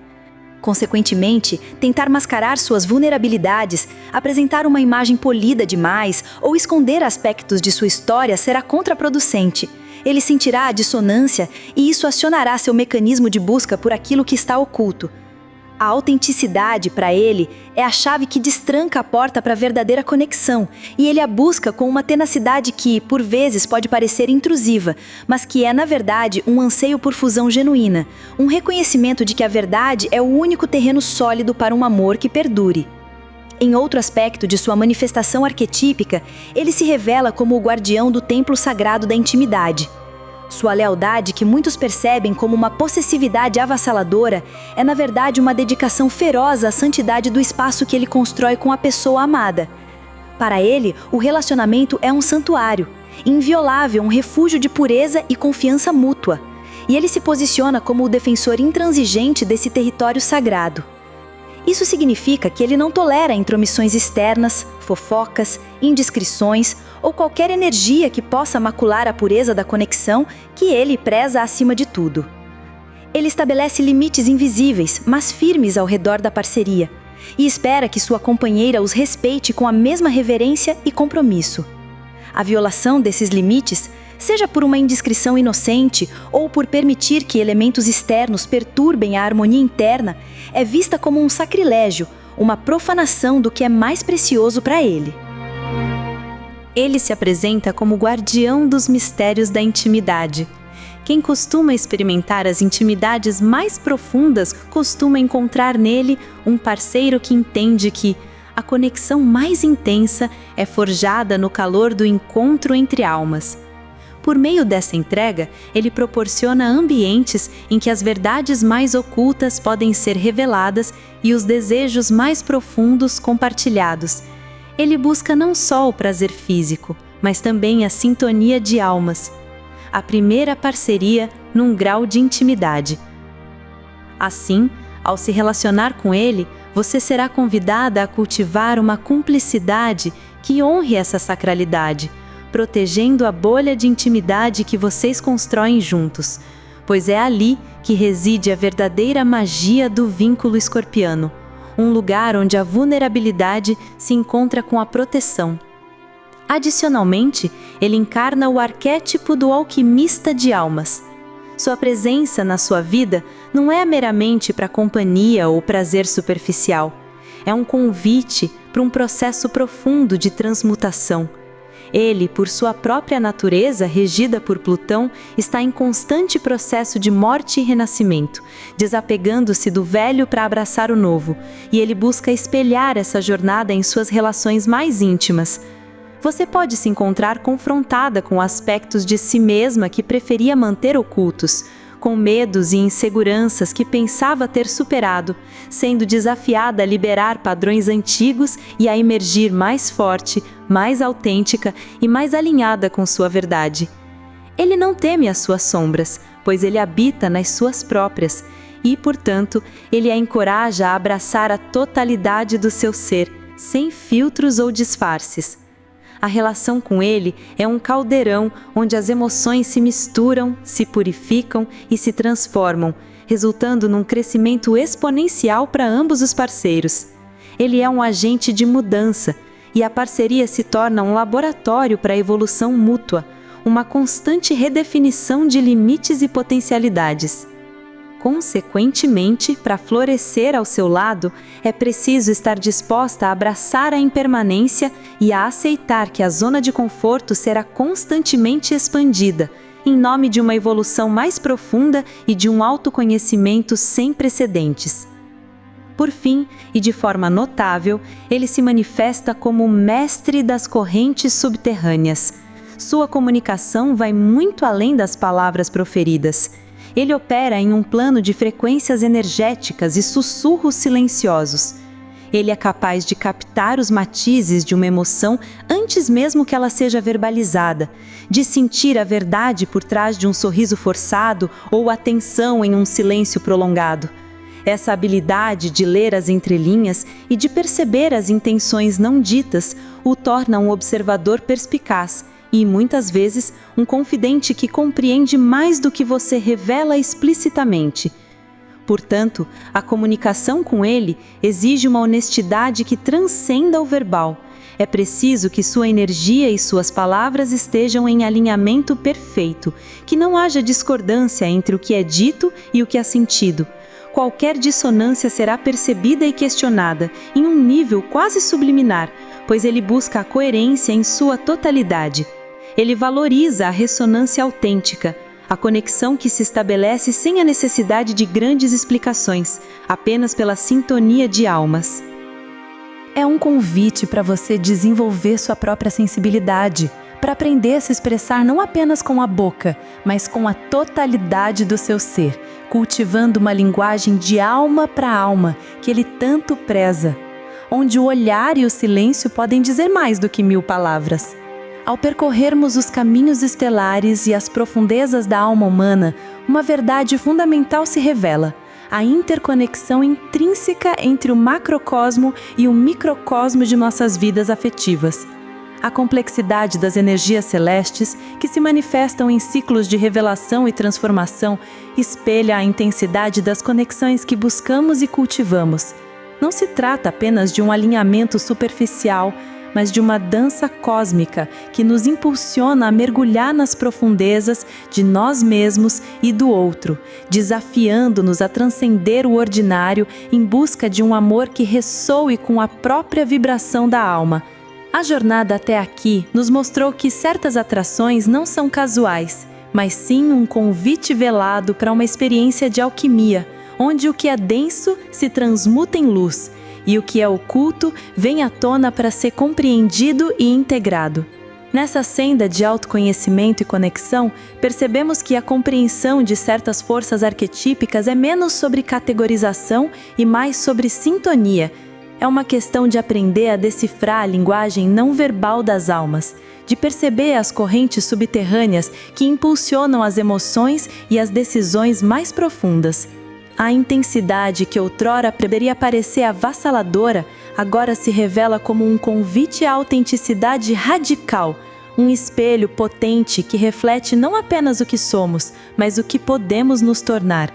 Consequentemente, tentar mascarar suas vulnerabilidades, apresentar uma imagem polida demais ou esconder aspectos de sua história será contraproducente. Ele sentirá a dissonância e isso acionará seu mecanismo de busca por aquilo que está oculto. A autenticidade, para ele, é a chave que destranca a porta para a verdadeira conexão, e ele a busca com uma tenacidade que, por vezes, pode parecer intrusiva, mas que é, na verdade, um anseio por fusão genuína, um reconhecimento de que a verdade é o único terreno sólido para um amor que perdure. Em outro aspecto de sua manifestação arquetípica, ele se revela como o guardião do templo sagrado da intimidade. Sua lealdade, que muitos percebem como uma possessividade avassaladora, é na verdade uma dedicação feroz à santidade do espaço que ele constrói com a pessoa amada. Para ele, o relacionamento é um santuário, inviolável, um refúgio de pureza e confiança mútua. E ele se posiciona como o defensor intransigente desse território sagrado. Isso significa que ele não tolera intromissões externas, fofocas, indiscrições ou qualquer energia que possa macular a pureza da conexão que ele preza acima de tudo. Ele estabelece limites invisíveis, mas firmes ao redor da parceria, e espera que sua companheira os respeite com a mesma reverência e compromisso. A violação desses limites, seja por uma indiscrição inocente ou por permitir que elementos externos perturbem a harmonia interna, é vista como um sacrilégio, uma profanação do que é mais precioso para ele. Ele se apresenta como guardião dos mistérios da intimidade. Quem costuma experimentar as intimidades mais profundas costuma encontrar nele um parceiro que entende que a conexão mais intensa é forjada no calor do encontro entre almas. Por meio dessa entrega, ele proporciona ambientes em que as verdades mais ocultas podem ser reveladas e os desejos mais profundos compartilhados. Ele busca não só o prazer físico, mas também a sintonia de almas. A primeira parceria num grau de intimidade. Assim, Ao se relacionar com ele, você será convidada a cultivar uma cumplicidade que honre essa sacralidade, protegendo a bolha de intimidade que vocês constroem juntos, pois é ali que reside a verdadeira magia do vínculo escorpiano, um lugar onde a vulnerabilidade se encontra com a proteção. Adicionalmente, ele encarna o arquétipo do alquimista de almas. Sua presença na sua vida não é meramente para companhia ou prazer superficial. É um convite para um processo profundo de transmutação. Ele, por sua própria natureza, regida por Plutão, está em constante processo de morte e renascimento, desapegando-se do velho para abraçar o novo, e ele busca espelhar essa jornada em suas relações mais íntimas. Você pode se encontrar confrontada com aspectos de si mesma que preferia manter ocultos, com medos e inseguranças que pensava ter superado, sendo desafiada a liberar padrões antigos e a emergir mais forte, mais autêntica e mais alinhada com sua verdade. Ele não teme as suas sombras, pois ele habita nas suas próprias, e, portanto, ele a encoraja a abraçar a totalidade do seu ser, sem filtros ou disfarces. A relação com ele é um caldeirão onde as emoções se misturam, se purificam e se transformam, resultando num crescimento exponencial para ambos os parceiros. Ele é um agente de mudança, e a parceria se torna um laboratório para a evolução mútua, uma constante redefinição de limites e potencialidades. Consequentemente, para florescer ao seu lado, é preciso estar disposta a abraçar a impermanência e a aceitar que a zona de conforto será constantemente expandida, em nome de uma evolução mais profunda e de um autoconhecimento sem precedentes. Por fim, e de forma notável, ele se manifesta como o mestre das correntes subterrâneas. Sua comunicação vai muito além das palavras proferidas. Ele opera em um plano de frequências energéticas e sussurros silenciosos. Ele é capaz de captar os matizes de uma emoção antes mesmo que ela seja verbalizada, de sentir a verdade por trás de um sorriso forçado ou a tensão em um silêncio prolongado. Essa habilidade de ler as entrelinhas e de perceber as intenções não ditas o torna um observador perspicaz e, muitas vezes, um confidente que compreende mais do que você revela explicitamente. Portanto, a comunicação com ele exige uma honestidade que transcenda o verbal. É preciso que sua energia e suas palavras estejam em alinhamento perfeito, que não haja discordância entre o que é dito e o que é sentido. Qualquer dissonância será percebida e questionada, em um nível quase subliminar, pois ele busca a coerência em sua totalidade. Ele valoriza a ressonância autêntica, a conexão que se estabelece sem a necessidade de grandes explicações, apenas pela sintonia de almas. É um convite para você desenvolver sua própria sensibilidade, para aprender a se expressar não apenas com a boca, mas com a totalidade do seu ser, cultivando uma linguagem de alma para alma que ele tanto preza, onde o olhar e o silêncio podem dizer mais do que 1000 palavras. Ao percorrermos os caminhos estelares e as profundezas da alma humana, uma verdade fundamental se revela: a interconexão intrínseca entre o macrocosmo e o microcosmo de nossas vidas afetivas. A complexidade das energias celestes, que se manifestam em ciclos de revelação e transformação, espelha a intensidade das conexões que buscamos e cultivamos. Não se trata apenas de um alinhamento superficial, mas de uma dança cósmica que nos impulsiona a mergulhar nas profundezas de nós mesmos e do outro, desafiando-nos a transcender o ordinário em busca de um amor que ressoe com a própria vibração da alma. A jornada até aqui nos mostrou que certas atrações não são casuais, mas sim um convite velado para uma experiência de alquimia, onde o que é denso se transmuta em luz, e o que é oculto vem à tona para ser compreendido e integrado. Nessa senda de autoconhecimento e conexão, percebemos que a compreensão de certas forças arquetípicas é menos sobre categorização e mais sobre sintonia. É uma questão de aprender a decifrar a linguagem não verbal das almas, de perceber as correntes subterrâneas que impulsionam as emoções e as decisões mais profundas. A intensidade que outrora poderia parecer avassaladora, agora se revela como um convite à autenticidade radical, um espelho potente que reflete não apenas o que somos, mas o que podemos nos tornar.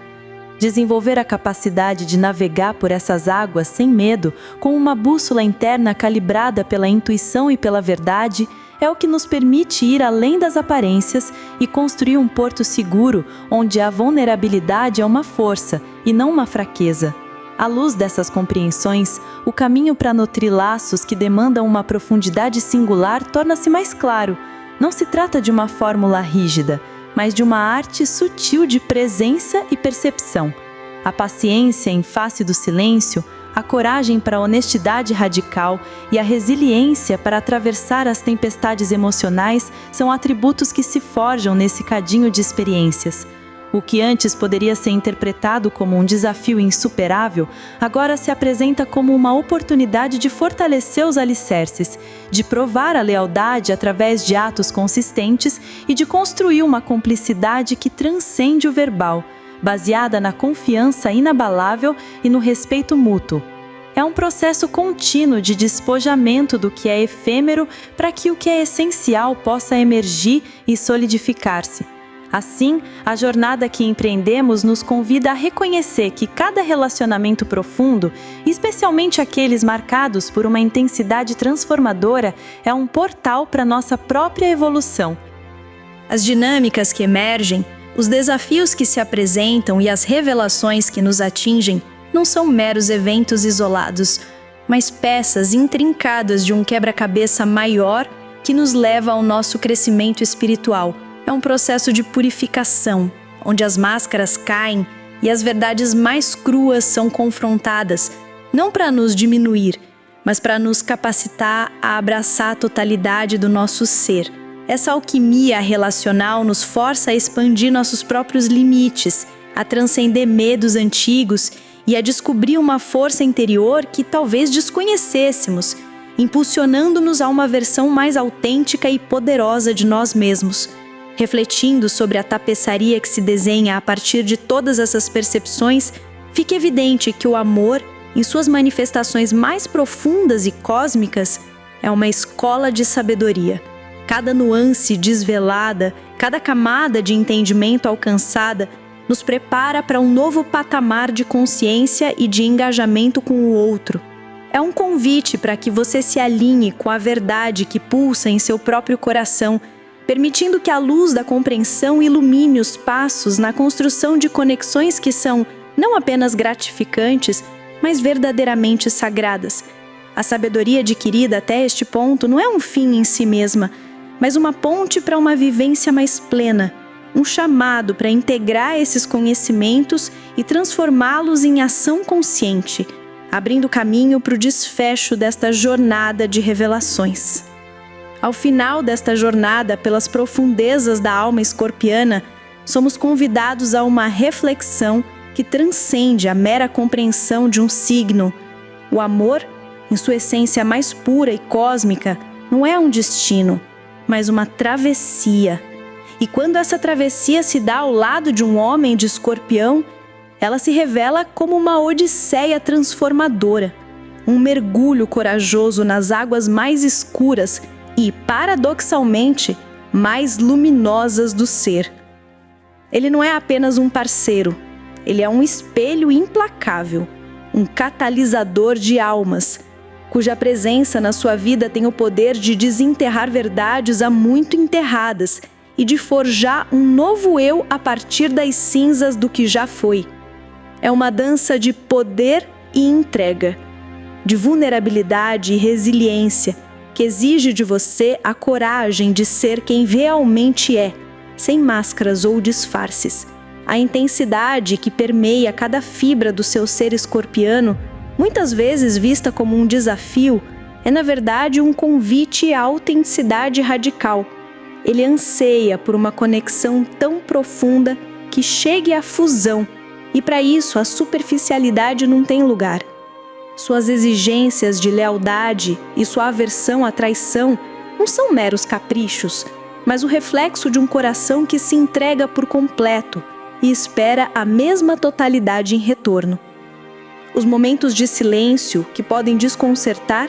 Desenvolver a capacidade de navegar por essas águas sem medo, com uma bússola interna calibrada pela intuição e pela verdade, é o que nos permite ir além das aparências e construir um porto seguro onde a vulnerabilidade é uma força e não uma fraqueza. À luz dessas compreensões, o caminho para nutrir laços que demandam uma profundidade singular torna-se mais claro. Não se trata de uma fórmula rígida, mas de uma arte sutil de presença e percepção. A paciência em face do silêncio, a coragem para a honestidade radical e a resiliência para atravessar as tempestades emocionais são atributos que se forjam nesse cadinho de experiências. O que antes poderia ser interpretado como um desafio insuperável, agora se apresenta como uma oportunidade de fortalecer os alicerces, de provar a lealdade através de atos consistentes e de construir uma cumplicidade que transcende o verbal, baseada na confiança inabalável e no respeito mútuo. É um processo contínuo de despojamento do que é efêmero para que o que é essencial possa emergir e solidificar-se. Assim, a jornada que empreendemos nos convida a reconhecer que cada relacionamento profundo, especialmente aqueles marcados por uma intensidade transformadora, é um portal para nossa própria evolução. As dinâmicas que emergem, os desafios que se apresentam e as revelações que nos atingem não são meros eventos isolados, mas peças intrincadas de um quebra-cabeça maior que nos leva ao nosso crescimento espiritual. É um processo de purificação, onde as máscaras caem e as verdades mais cruas são confrontadas, não para nos diminuir, mas para nos capacitar a abraçar a totalidade do nosso ser. Essa alquimia relacional nos força a expandir nossos próprios limites, a transcender medos antigos e a descobrir uma força interior que talvez desconhecêssemos, impulsionando-nos a uma versão mais autêntica e poderosa de nós mesmos. Refletindo sobre a tapeçaria que se desenha a partir de todas essas percepções, fica evidente que o amor, em suas manifestações mais profundas e cósmicas, é uma escola de sabedoria. Cada nuance desvelada, cada camada de entendimento alcançada, nos prepara para um novo patamar de consciência e de engajamento com o outro. É um convite para que você se alinhe com a verdade que pulsa em seu próprio coração, permitindo que a luz da compreensão ilumine os passos na construção de conexões que são não apenas gratificantes, mas verdadeiramente sagradas. A sabedoria adquirida até este ponto não é um fim em si mesma, mas uma ponte para uma vivência mais plena, um chamado para integrar esses conhecimentos e transformá-los em ação consciente, abrindo caminho para o desfecho desta jornada de revelações. Ao final desta jornada pelas profundezas da alma escorpiana, somos convidados a uma reflexão que transcende a mera compreensão de um signo. O amor, em sua essência mais pura e cósmica, não é um destino, mas uma travessia. E quando essa travessia se dá ao lado de um homem de escorpião, ela se revela como uma odisseia transformadora, um mergulho corajoso nas águas mais escuras e, paradoxalmente, mais luminosas do ser. Ele não é apenas um parceiro, ele é um espelho implacável, um catalisador de almas, cuja presença na sua vida tem o poder de desenterrar verdades há muito enterradas e de forjar um novo eu a partir das cinzas do que já foi. É uma dança de poder e entrega, de vulnerabilidade e resiliência, que exige de você a coragem de ser quem realmente é, sem máscaras ou disfarces. A intensidade que permeia cada fibra do seu ser escorpiano, muitas vezes vista como um desafio, é na verdade um convite à autenticidade radical. Ele anseia por uma conexão tão profunda que chegue à fusão, e para isso a superficialidade não tem lugar. Suas exigências de lealdade e sua aversão à traição não são meros caprichos, mas o reflexo de um coração que se entrega por completo e espera a mesma totalidade em retorno. Os momentos de silêncio, que podem desconcertar,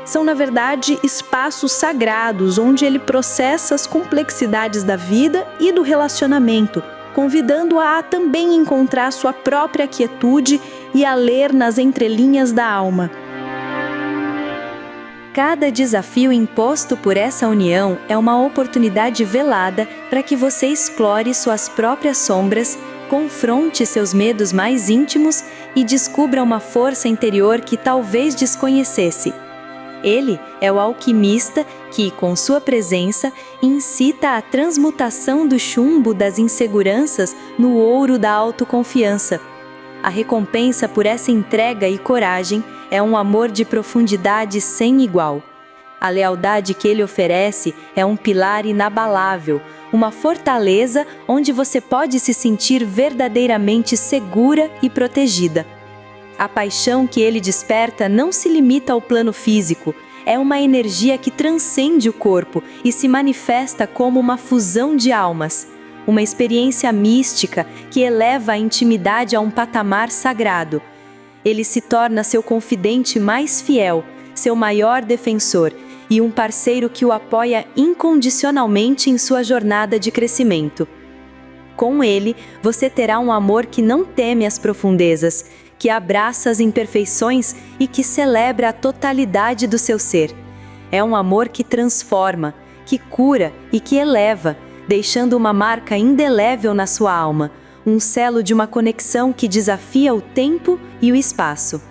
são, na verdade, espaços sagrados onde ele processa as complexidades da vida e do relacionamento, convidando-a a também encontrar sua própria quietude e a ler nas entrelinhas da alma. Cada desafio imposto por essa união é uma oportunidade velada para que você explore suas próprias sombras, confronte seus medos mais íntimos e descubra uma força interior que talvez desconhecesse. Ele é o alquimista que, com sua presença, incita a transmutação do chumbo das inseguranças no ouro da autoconfiança. A recompensa por essa entrega e coragem é um amor de profundidade sem igual. A lealdade que ele oferece é um pilar inabalável, uma fortaleza onde você pode se sentir verdadeiramente segura e protegida. A paixão que ele desperta não se limita ao plano físico, é uma energia que transcende o corpo e se manifesta como uma fusão de almas, uma experiência mística que eleva a intimidade a um patamar sagrado. Ele se torna seu confidente mais fiel, seu maior defensor e um parceiro que o apoia incondicionalmente em sua jornada de crescimento. Com ele, você terá um amor que não teme as profundezas, que abraça as imperfeições e que celebra a totalidade do seu ser. É um amor que transforma, que cura e que eleva, deixando uma marca indelével na sua alma, um selo de uma conexão que desafia o tempo e o espaço.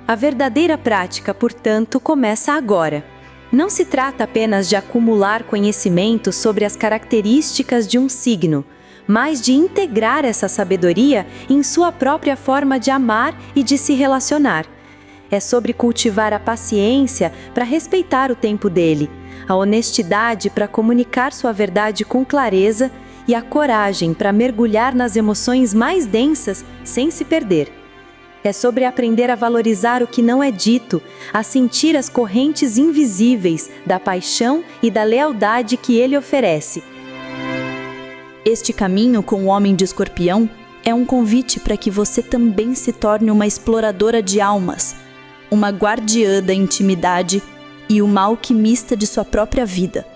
A verdadeira prática, portanto, começa agora. Não se trata apenas de acumular conhecimento sobre as características de um signo, mas de integrar essa sabedoria em sua própria forma de amar e de se relacionar. É sobre cultivar a paciência para respeitar o tempo dele, a honestidade para comunicar sua verdade com clareza e a coragem para mergulhar nas emoções mais densas sem se perder. É sobre aprender a valorizar o que não é dito, a sentir as correntes invisíveis da paixão e da lealdade que ele oferece. Este caminho com o homem de Escorpião é um convite para que você também se torne uma exploradora de almas, uma guardiã da intimidade e uma alquimista de sua própria vida,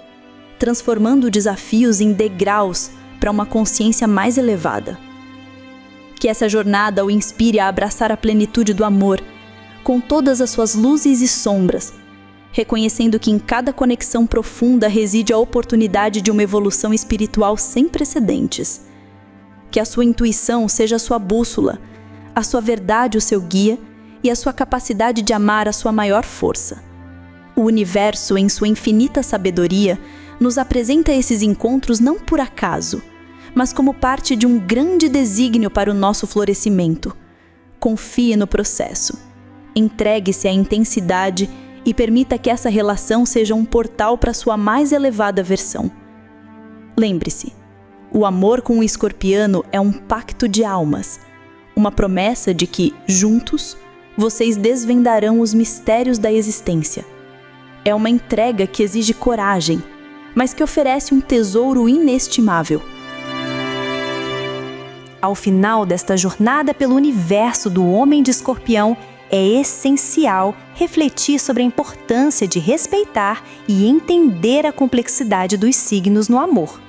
transformando desafios em degraus para uma consciência mais elevada. Que essa jornada o inspire a abraçar a plenitude do amor, com todas as suas luzes e sombras, reconhecendo que em cada conexão profunda reside a oportunidade de uma evolução espiritual sem precedentes. Que a sua intuição seja a sua bússola, a sua verdade o seu guia e a sua capacidade de amar a sua maior força. O universo, em sua infinita sabedoria, nos apresenta esses encontros não por acaso, mas como parte de um grande desígnio para o nosso florescimento. Confie no processo. Entregue-se à intensidade e permita que essa relação seja um portal para sua mais elevada versão. Lembre-se, o amor com o escorpiano é um pacto de almas, uma promessa de que, juntos, vocês desvendarão os mistérios da existência. É uma entrega que exige coragem, mas que oferece um tesouro inestimável. Ao final desta jornada pelo universo do Homem de Escorpião, é essencial refletir sobre a importância de respeitar e entender a complexidade dos signos no amor.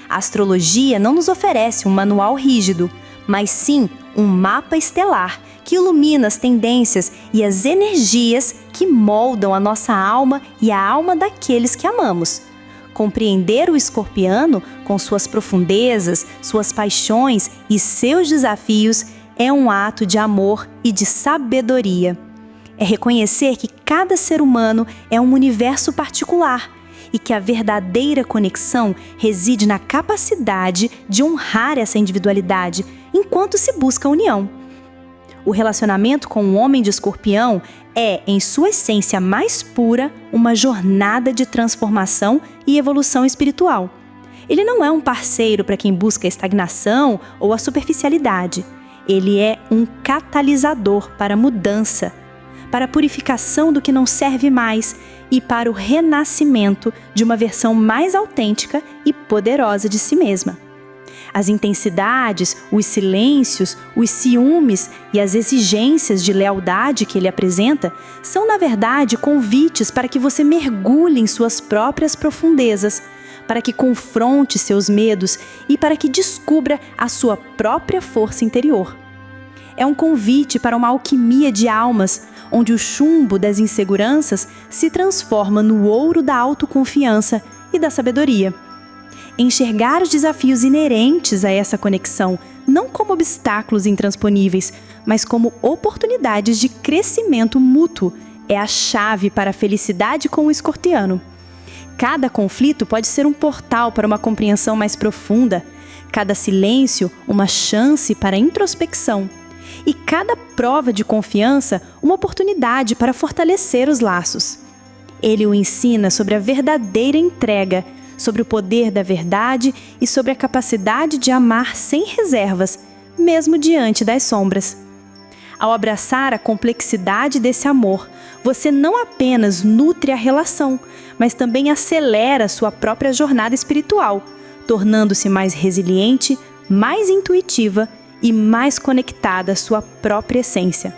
A astrologia não nos oferece um manual rígido, mas sim um mapa estelar que ilumina as tendências e as energias que moldam a nossa alma e a alma daqueles que amamos. Compreender o escorpiano, com suas profundezas, suas paixões e seus desafios, é um ato de amor e de sabedoria. É reconhecer que cada ser humano é um universo particular e que a verdadeira conexão reside na capacidade de honrar essa individualidade enquanto se busca a união. O relacionamento com o Homem de Escorpião é, em sua essência mais pura, uma jornada de transformação e evolução espiritual. Ele não é um parceiro para quem busca a estagnação ou a superficialidade. Ele é um catalisador para a mudança, para a purificação do que não serve mais e para o renascimento de uma versão mais autêntica e poderosa de si mesma. As intensidades, os silêncios, os ciúmes e as exigências de lealdade que ele apresenta são, na verdade, convites para que você mergulhe em suas próprias profundezas, para que confronte seus medos e para que descubra a sua própria força interior. É um convite para uma alquimia de almas, onde o chumbo das inseguranças se transforma no ouro da autoconfiança e da sabedoria. Enxergar os desafios inerentes a essa conexão, não como obstáculos intransponíveis, mas como oportunidades de crescimento mútuo, é a chave para a felicidade com o escorpiano. Cada conflito pode ser um portal para uma compreensão mais profunda, cada silêncio uma chance para a introspecção, e cada prova de confiança uma oportunidade para fortalecer os laços. Ele o ensina sobre a verdadeira entrega, sobre o poder da verdade e sobre a capacidade de amar sem reservas, mesmo diante das sombras. Ao abraçar a complexidade desse amor, você não apenas nutre a relação, mas também acelera sua própria jornada espiritual, tornando-se mais resiliente, mais intuitiva e mais conectada à sua própria essência.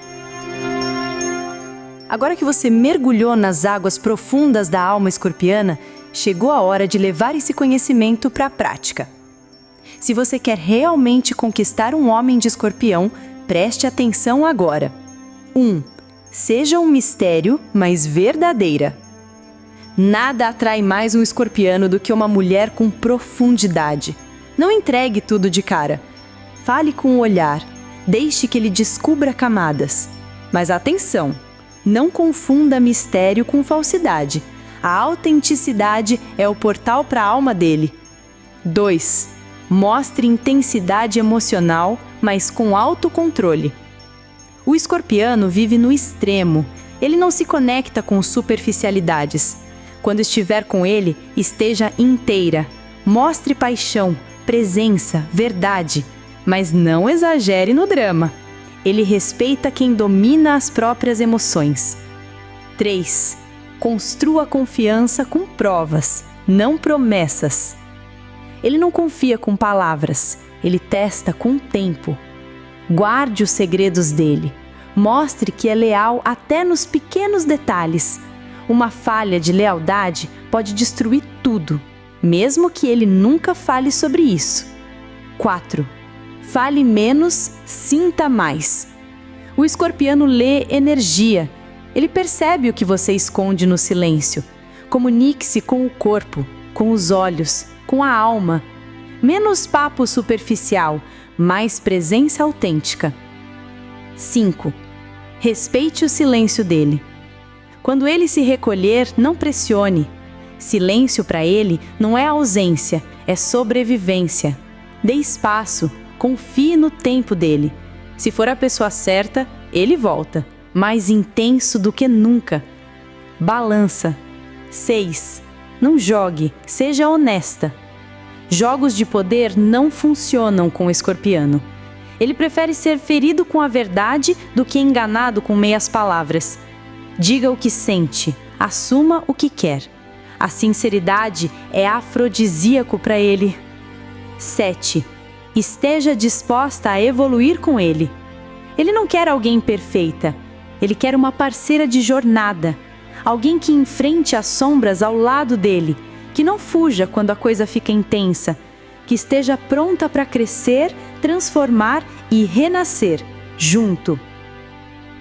Agora que você mergulhou nas águas profundas da alma escorpiana, chegou a hora de levar esse conhecimento para a prática. Se você quer realmente conquistar um homem de escorpião, preste atenção agora. 1. Seja um mistério, mas verdadeira. Nada atrai mais um escorpiano do que uma mulher com profundidade. Não entregue tudo de cara. Fale com o olhar. Deixe que ele descubra camadas. Mas atenção! Não confunda mistério com falsidade. A autenticidade é o portal para a alma dele. 2. Mostre intensidade emocional, mas com autocontrole. O escorpiano vive no extremo. Ele não se conecta com superficialidades. Quando estiver com ele, esteja inteira. Mostre paixão, presença, verdade, mas não exagere no drama. Ele respeita quem domina as próprias emoções. 3. Construa confiança com provas, não promessas. Ele não confia com palavras, ele testa com tempo. Guarde os segredos dele. Mostre que é leal até nos pequenos detalhes. Uma falha de lealdade pode destruir tudo, mesmo que ele nunca fale sobre isso. 4. Fale menos, sinta mais. O escorpiano lê energia. Ele percebe o que você esconde no silêncio. Comunique-se com o corpo, com os olhos, com a alma. Menos papo superficial, mais presença autêntica. 5. Respeite o silêncio dele. Quando ele se recolher, não pressione. Silêncio para ele não é ausência, é sobrevivência. Dê espaço, confie no tempo dele. Se for a pessoa certa, ele volta, mais intenso do que nunca. Balança. 6. Não jogue, seja honesta. Jogos de poder não funcionam com o escorpiano. Ele prefere ser ferido com a verdade do que enganado com meias palavras. Diga o que sente, assuma o que quer. A sinceridade é afrodisíaco para ele. 7. Esteja disposta a evoluir com ele. Ele não quer alguém perfeita. Ele quer uma parceira de jornada. Alguém que enfrente as sombras ao lado dele, que não fuja quando a coisa fica intensa, que esteja pronta para crescer, transformar e renascer, junto.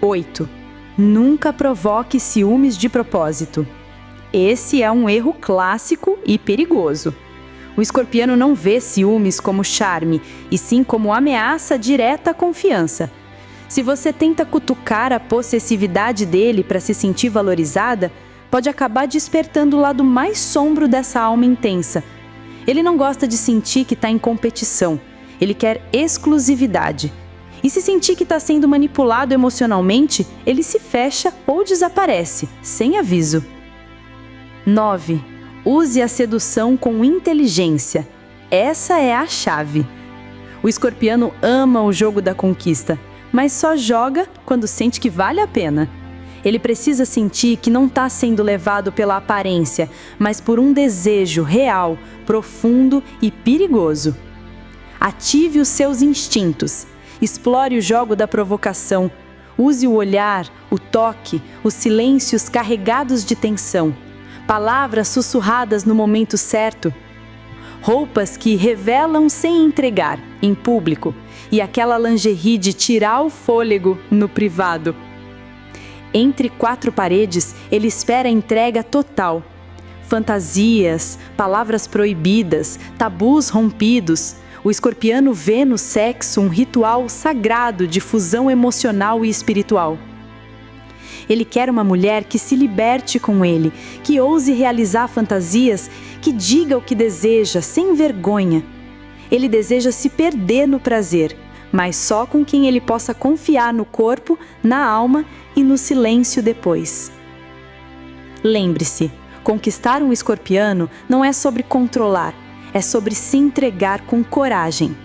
8. Nunca provoque ciúmes de propósito. Esse é um erro clássico e perigoso. O escorpiano não vê ciúmes como charme, e sim como ameaça direta à confiança. Se você tenta cutucar a possessividade dele para se sentir valorizada, pode acabar despertando o lado mais sombrio dessa alma intensa. Ele não gosta de sentir que está em competição. Ele quer exclusividade. E se sentir que está sendo manipulado emocionalmente, ele se fecha ou desaparece, sem aviso. 9. Use a sedução com inteligência. Essa é a chave. O escorpiano ama o jogo da conquista, mas só joga quando sente que vale a pena. Ele precisa sentir que não está sendo levado pela aparência, mas por um desejo real, profundo e perigoso. Ative os seus instintos. Explore o jogo da provocação. Use o olhar, o toque, os silêncios carregados de tensão. Palavras sussurradas no momento certo. Roupas que revelam sem entregar, em público. E aquela lingerie de tirar o fôlego no privado. Entre quatro paredes, ele espera a entrega total. Fantasias, palavras proibidas, tabus rompidos. O escorpiano vê no sexo um ritual sagrado de fusão emocional e espiritual. Ele quer uma mulher que se liberte com ele, que ouse realizar fantasias, que diga o que deseja, sem vergonha. Ele deseja se perder no prazer, mas só com quem ele possa confiar no corpo, na alma e no silêncio depois. Lembre-se, conquistar um escorpiano não é sobre controlar, é sobre se entregar com coragem.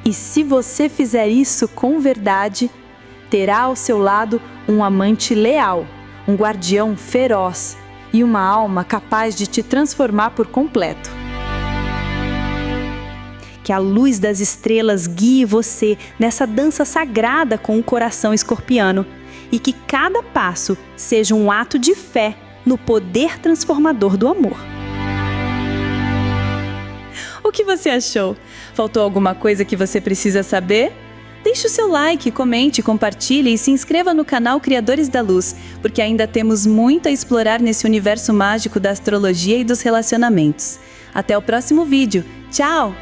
E se você fizer isso com verdade, terá ao seu lado um amante leal, um guardião feroz e uma alma capaz de te transformar por completo. Que a luz das estrelas guie você nessa dança sagrada com o coração escorpiano e que cada passo seja um ato de fé no poder transformador do amor. O que você achou? Faltou alguma coisa que você precisa saber? Deixe o seu like, comente, compartilhe e se inscreva no canal Criadores da Luz, porque ainda temos muito a explorar nesse universo mágico da astrologia e dos relacionamentos. Até o próximo vídeo. Tchau!